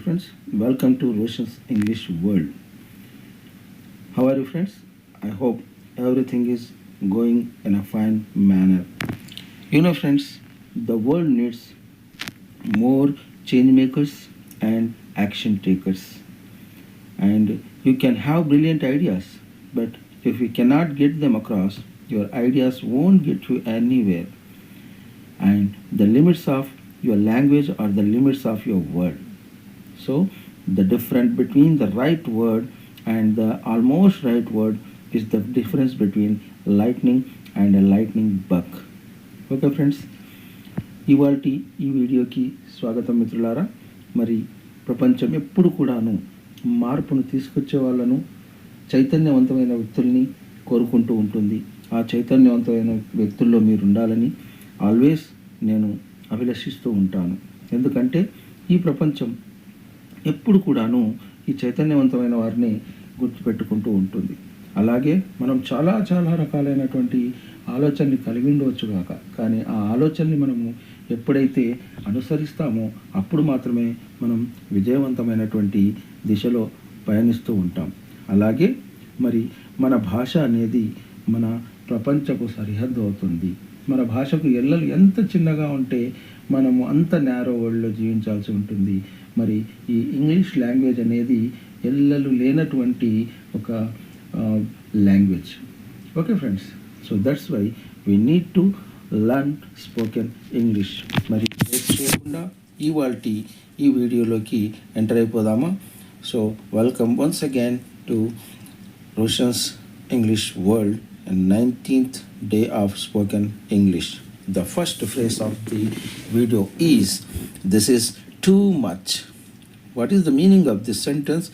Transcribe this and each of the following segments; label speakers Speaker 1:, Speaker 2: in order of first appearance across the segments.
Speaker 1: friends, welcome to Roshan's English World. How are you friends? I hope everything is going in a fine manner. Friends, the world needs more change makers and action takers. And you can have brilliant ideas, but if you cannot get them across, your ideas won't get you anywhere. And the limits of your language are the limits of your word. So the difference between the right word and the almost right word is the difference between lightning and a lightning bug. Okay friends, ఇవాల్టి ఈ వీడియోకి స్వాగతం మిత్రులారా. మరి ప్రపంచం ఎప్పుడు కూడాను మార్పును తీసుకొచ్చే వాళ్ళను, చైతన్యవంతమైన వ్యక్తుల్ని కోరుకుంటూ ఉంటుంది. ఆ చైతన్యవంతమైన వ్యక్తుల్లో మీరు ఉండాలని ఆల్వేస్ నేను అభిలషిస్తూ ఉంటాను. ఎందుకంటే ఈ ప్రపంచం ఎప్పుడు కూడాను ఈ చైతన్యవంతమైన వారిని గుర్తుపెట్టుకుంటూ ఉంటుంది. అలాగే మనం చాలా చాలా రకాలైనటువంటి ఆలోచనని కలిగి ఉండవచ్చు కాక, కానీ ఆ ఆలోచనని మనము ఎప్పుడైతే అనుసరిస్తామో అప్పుడు మాత్రమే మనం విజయవంతమైనటువంటి దిశలో పయనిస్తూ ఉంటాం. అలాగే మరి మన భాష అనేది మన ప్రపంచపు సరిహద్దు అవుతుంది. మన భాషకు ఎల్లలు ఎంత చిన్నగా ఉంటే మనము అంత నేరో వరల్డ్లో జీవించాల్సి ఉంటుంది. మరి ఈ ఇంగ్లీష్ లాంగ్వేజ్ అనేది ఎల్లలు లేనటువంటి ఒక language. Okay friends, so that's why we need to learn spoken English. మరి చేయకుండా ఇవాల్టి ఈ వీడియోలోకి ఎంటర్ అయిపోదామా? So welcome once again to Roshan's English world and 19th day of spoken English. The first phrase of the video is, this is too much. What is the meaning of this sentence?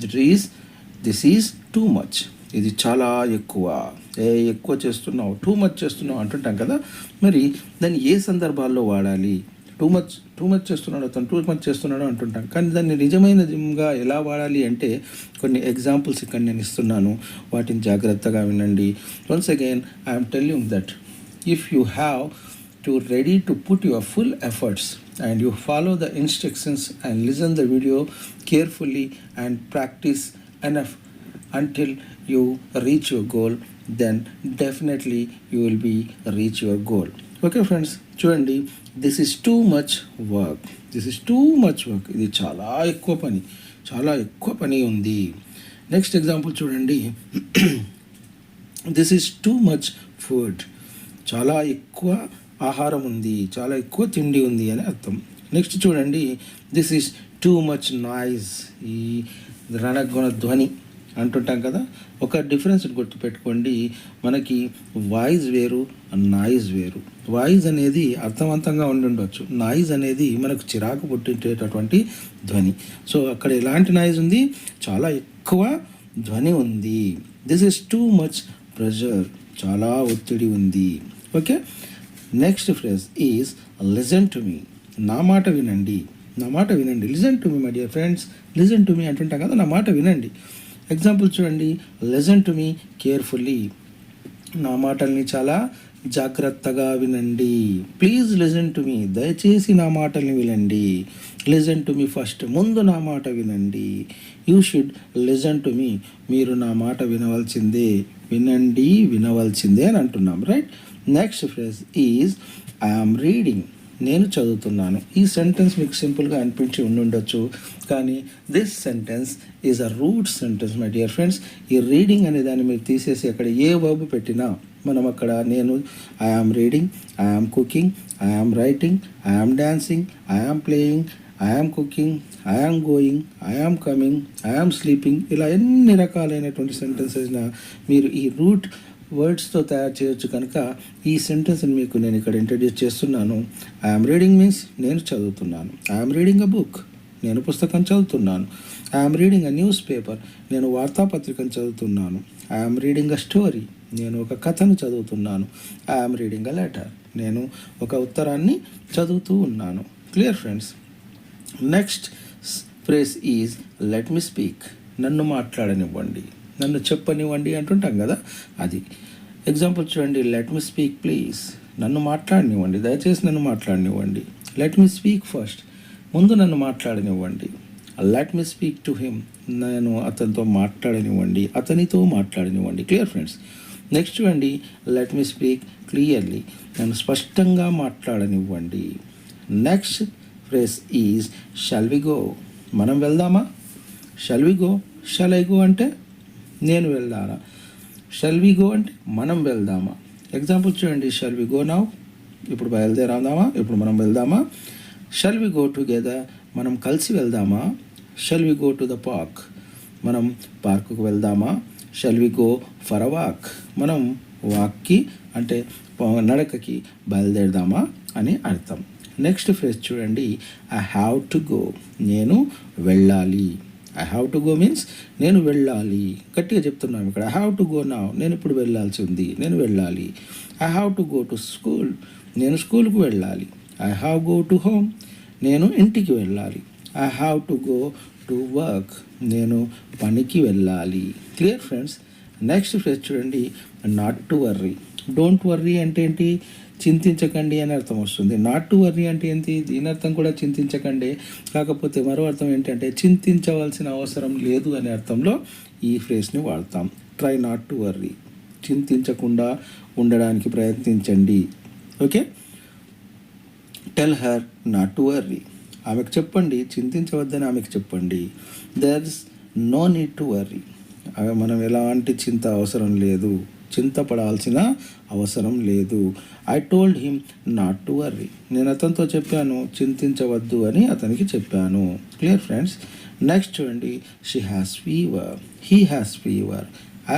Speaker 1: It is, this is too much. ఇది చాలా ఎక్కువ చేస్తున్నావు, too much చేస్తున్నావు అంటుంటాం కదా. మరి దాన్ని ఏ సందర్భాల్లో వాడాలి? టూ మచ్ చేస్తున్నాడు అతను, టూ మచ్ చేస్తున్నాడు అంటుంటాం. కానీ దాన్ని నిజమైనదిగా ఎలా వాడాలి అంటే కొన్ని ఎగ్జాంపుల్స్ ఇక్కడ నేను ఇస్తున్నాను, వాటిని జాగ్రత్తగా వినండి. Once again I'm telling that if you have to ready to put your full efforts and you follow the instructions and listen the video carefully and practice enough until you reach your goal, then definitely you will be reach your goal. Okay friends, చూడండి, this is too much work. ఇది చాలా ఎక్కువ పని ఉంది. Next example చూడండి, this is too much food. చాలా ఎక్కువ ఆహారం ఉంది, చాలా ఎక్కువ తిండి ఉంది అని అర్థం. నెక్స్ట్ చూడండి, this is too much noise. ఈ రణగుణ ధ్వని అంటుంటాం కదా. ఒక డిఫరెన్స్ గుర్తుపెట్టుకోండి, మనకి వాయిస్ వేరు, నాయిస్ వేరు. వాయిస్ అనేది అర్థవంతంగా ఉండొచ్చు, నాయిస్ అనేది మనకు చిరాకు పుట్టించేటటువంటి ధ్వని. సో అక్కడ ఎలాంటి నాయిస్ ఉంది? చాలా ఎక్కువ ధ్వని ఉంది. This is too much pressure. చాలా ఒత్తిడి ఉంది. Okay, next phrase is listen to me. నా మాట వినండి. Listen to me my dear friends. Listen to me అంటుంటాం కదా, నా మాట వినండి. ఎగ్జాంపుల్ చూడండి, లిజన్ టు మీ కేర్ఫుల్లీ. నా మాటల్ని చాలా జాగ్రత్తగా వినండి. Please listen to me. దయచేసి నా మాటల్ని వినండి. Listen to me first. ముందు నా మాట వినండి. You should listen to me. మీరు నా మాట వినవలసిందే అని అంటున్నాం, right? Next phrase is I am reading. నేను చదువుతున్నాను. ఈ సెంటెన్స్ మీకు సింపుల్గా అనిపించి ఉండొచ్చు, కానీ this sentence is a root sentence my dear friends. ఈ రీడింగ్ అనే దాన్ని మీరు తీసేసి అక్కడ ఏ వర్బ్ పెట్టినా మనం అక్కడ నేను I am reading, I am cooking, I am writing, I am dancing, I am playing, I am cooking, I am going, I am coming, I am sleeping, ఇలా ఎన్ని రకాలైనటువంటి సెంటెన్సెస్న మీరు ఈ రూట్ వర్డ్స్తో తయారు చేయొచ్చు. కనుక ఈ సెంటెన్స్ని మీకు నేను ఇక్కడ ఇంట్రడ్యూస్ చేస్తున్నాను. ఐఎమ్ రీడింగ్ మీన్స్ నేను చదువుతున్నాను. I'm reading a book. నేను పుస్తకం చదువుతున్నాను. I'm reading a news paper. నేను వార్తాపత్రికను చదువుతున్నాను. I'm reading a story. నేను ఒక కథను చదువుతున్నాను. I'm reading a letter. నేను ఒక ఉత్తరాన్ని చదువుతూ ఉన్నాను. Clear friends? Next phrase is let me speak. నన్ను మాట్లాడనివ్వండి, నన్ను చెప్పనివ్వండి అంటుంటాం కదా, అది. ఎగ్జాంపుల్ చూడండి, లెట్ మీ స్పీక్ ప్లీజ్. నన్ను మాట్లాడనివ్వండి, దయచేసి నన్ను మాట్లాడనివ్వండి. Let me speak first. ముందు నన్ను మాట్లాడనివ్వండి. Let me speak to him, నేను అతనితో మాట్లాడనివ్వండి, అతనితో మాట్లాడనివ్వండి. Clear friends. నెక్స్ట్ చూడండి, లెట్ మీ స్పీక్ క్లియర్లీ, నన్ను స్పష్టంగా మాట్లాడనివ్వండి. Next phrase is shall we go, మనం వెళ్దామా. Shall we go, shall I go అంటే నేను వెళ్ళాలా, షల్ వి గో అంటే మనం వెళ్దామా. ఎగ్జాంపుల్ చూడండి, షల్ వి గో నౌ, ఇప్పుడు బయలుదేరాదామా, ఇప్పుడు మనం వెళ్దామా. షల్ వి గో టుగెదర్, మనం కలిసి వెళ్దామా. Shall we go to the park, మనం పార్కుకు వెళ్దామా. Shall we go for a walk, మనం వాక్కి అంటే నడకకి బయలుదేరదామా అని అర్థం. నెక్స్ట్ ఫ్రేజ్ చూడండి, ఐ హ్యావ్ టు గో, నేను వెళ్ళాలి. I have to go means నేను వెళ్ళాలి. గట్టిగా చెప్తున్నాను ఇక్కడ, I have to go now, నేను ఇప్పుడు వెళ్ళాల్సి ఉంది, నేను వెళ్ళాలి. I have to go to school, నేను స్కూల్కు వెళ్ళాలి. I have go to home, నేను ఇంటికి వెళ్ళాలి. I have to go to work, నేను పనికి వెళ్ళాలి. Clear friends. నెక్స్ట్ ఫ్రెండ్స్ చూడండి, not to worry. Don't worry అంటే ఏంటి, చింతించకండి అని అర్థం వస్తుంది. నాట్ టు వర్రీ అంటే ఏంటి, దీని అర్థం కూడా చింతించకండి, కాకపోతే మరో అర్థం ఏంటంటే చింతించవలసిన అవసరం లేదు అనే అర్థంలో ఈ ఫ్రేజ్ని వాడతాం. ట్రై నాట్ టు వర్రీ, చింతించకుండా ఉండడానికి ప్రయత్నించండి. Okay. Tell her not to worry, ఆమెకు చెప్పండి, చింతించవద్దని ఆమెకు చెప్పండి. There is no need to worry, మనం ఎలాంటి చింత అవసరం లేదు, చింతపడాల్సిన అవసరం లేదు. I told him not to worry, నేను అతనితో చెప్పాను చింతించవద్దు అని అతనికి చెప్పాను. Clear friends. నెక్స్ట్ చూడండి, she has fever, he has fever,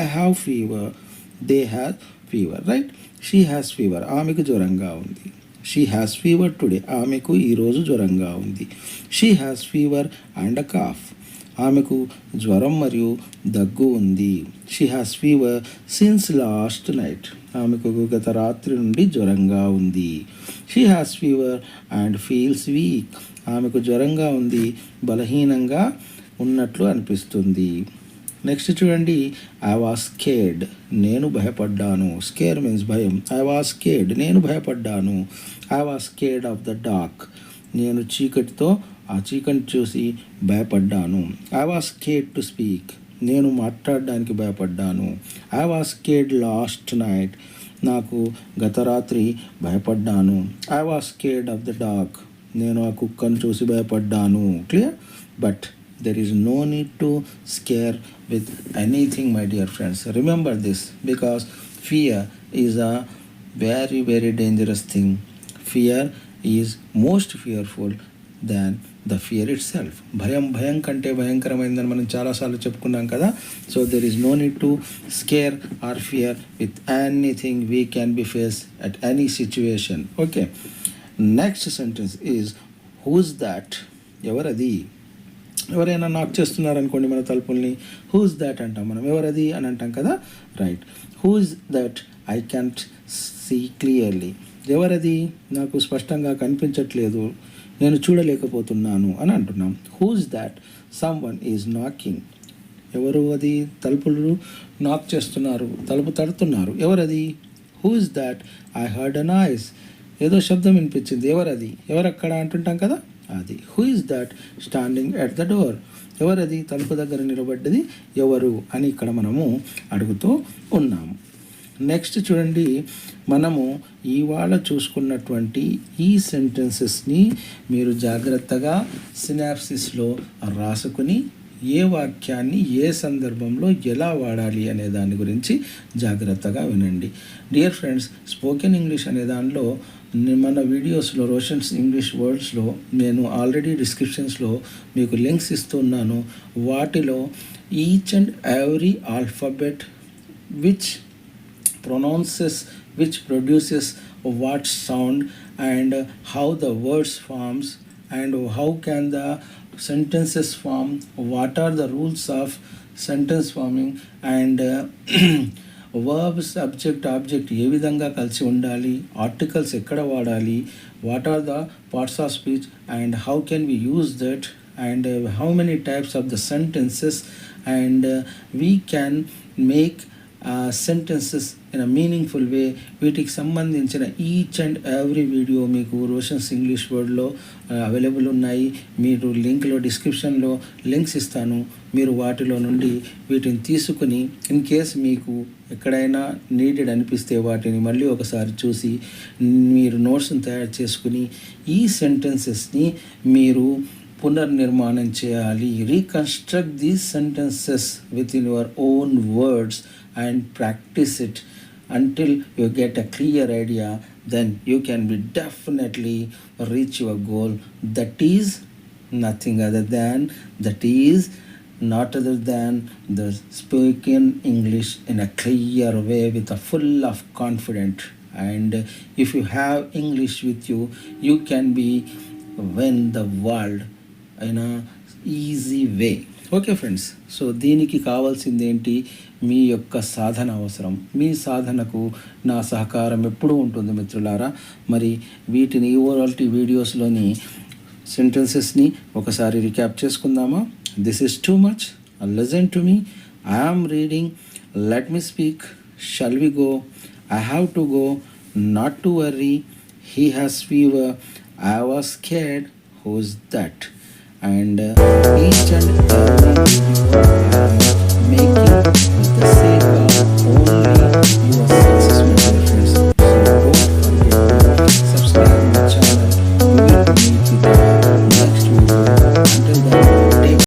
Speaker 1: I have fever, they have fever. Right. She has fever, ఆమెకు జ్వరంగా ఉంది. షీ హ్యాస్ ఫీవర్ టుడే, ఆమెకు ఈరోజు జ్వరంగా ఉంది. She has fever and a cough, ఆమెకు జ్వరం మరియు దగ్గు ఉంది. She has fever since last night, ఆమెకు గత రాత్రి నుండి జ్వరంగా ఉంది. She has fever and feels weak, ఆమెకు జ్వరంగా ఉంది, బలహీనంగా ఉన్నట్లు అనిపిస్తుంది. నెక్స్ట్ చూడండి, ఐ వాస్ స్కేర్డ్, నేను భయపడ్డాను. స్కేర్ మీన్స్ భయం. ఐ వాస్ స్కేర్డ్, నేను భయపడ్డాను. I was scared of the dark, నేను చీకటితో ఆ చీకటి చూసి భయపడ్డాను. I was scared to speak, నేను మాట్లాడడానికి భయపడ్డాను. I was scared last night, నాకు గత రాత్రి భయపడ్డాను. I was scared of the dog, నేను ఆ కుక్కను చూసి భయపడ్డాను. Clear. But there is no need to scare with anything, my dear friends. Remember this, because fear is a very very dangerous thing. Fear is most fearful than the fear itself. భయం కంటే భయంకరమైందని మనం చాలాసార్లు చెప్పుకున్నాం కదా. So there is no need to scare or fear with anything we can be faced at any situation. Okay. Next sentence is, who's that, ఎవరది. ఎవరైనా నాక్ చేస్తున్నారనుకోండి మన తలుపుల్ని, హూజ్ దాట్ అంటాం మనం, ఎవరది అని అంటాం కదా. Right. Who's that I can't see clearly, ఎవరది నాకు స్పష్టంగా కనిపించట్లేదు, నేను చూడలేకపోతున్నాను అని అంటున్నాం. Who's that someone is knocking, ఎవరు అది, తలుపులు నాక్ చేస్తున్నారు, తలుపు తడుతున్నారు, ఎవరది. Who's that I heard a noise, ఏదో శబ్దం వినిపించింది, ఎవరది, ఎవరక్కడ అంటుంటాం కదా, అది. Who is that standing at the door, ఎవరది తలుపు దగ్గర నిలబడ్డది ఎవరు అని ఇక్కడ మనము అడుగుతూ ఉన్నాము. నెక్స్ట్ చూడండి, మనము ఇవాళ చూసుకున్నటువంటి ఈ సెంటెన్సెస్ని మీరు జాగ్రత్తగా సినాప్సిస్లో రాసుకుని ఏ వాక్యాన్ని ఏ సందర్భంలో ఎలా వాడాలి అనే దాని గురించి జాగ్రత్తగా వినండి. డియర్ ఫ్రెండ్స్, స్పోకెన్ ఇంగ్లీష్ అనే దానిలో మన వీడియోస్లో రోషన్స్ ఇంగ్లీష్ వర్డ్స్లో నేను ఆల్రెడీ డిస్క్రిప్షన్స్లో మీకు లింక్స్ ఇస్తున్నాను. వాటిలో each and every alphabet which pronounces which produces what sound and how the words forms and how can the sentences form, what are the rules of sentence forming and verbs subject object ఏ విధంగా కలిసి ఉండాలి, articles ఎక్కడ వాడాలి, what are the parts of speech and how can we use that and how many types of the sentences and we can make sentences in a meaningful way. వీటికి సంబంధించిన each and every video మీకు Roshan's English వర్డ్లో available ఉన్నాయి. మీరు లింక్లో డిస్క్రిప్షన్లో links ఇస్తాను. మీరు వాటిలో నుండి వీటిని తీసుకుని ఇన్ కేస్ మీకు ఎక్కడైనా నీడెడ్ అనిపిస్తే వాటిని మళ్ళీ ఒకసారి చూసి మీరు నోట్స్ని తయారు చేసుకుని ఈ సెంటెన్సెస్ని మీరు పునర్నిర్మాణం చేయాలి. Reconstruct these sentences with in your own words and practice it until you get a clear idea. Then you can be definitely reach your goal. That is nothing other than not other than the spoken English in a clear way with a full of confidence. And if you have English with you, you can be win the world in a easy way. Okay friends, so దీనికి కావాల్సింది ఏంటి? మీ యొక్క సాధన అవసరం. మీ సాధనకు నా సహకారం ఎప్పుడూ ఉంటుంది మిత్రులారా. మరి వీటిని ఓవరాల్ వీడియోస్లోని సెంటెన్సెస్ని ఒకసారి రికాప్ చేసుకుందామా? This is too much, listen to me, I'm reading, let me speak, shall we go, I have to go, not to worry, he has fever, I was scared, who's that? And each and every video I am making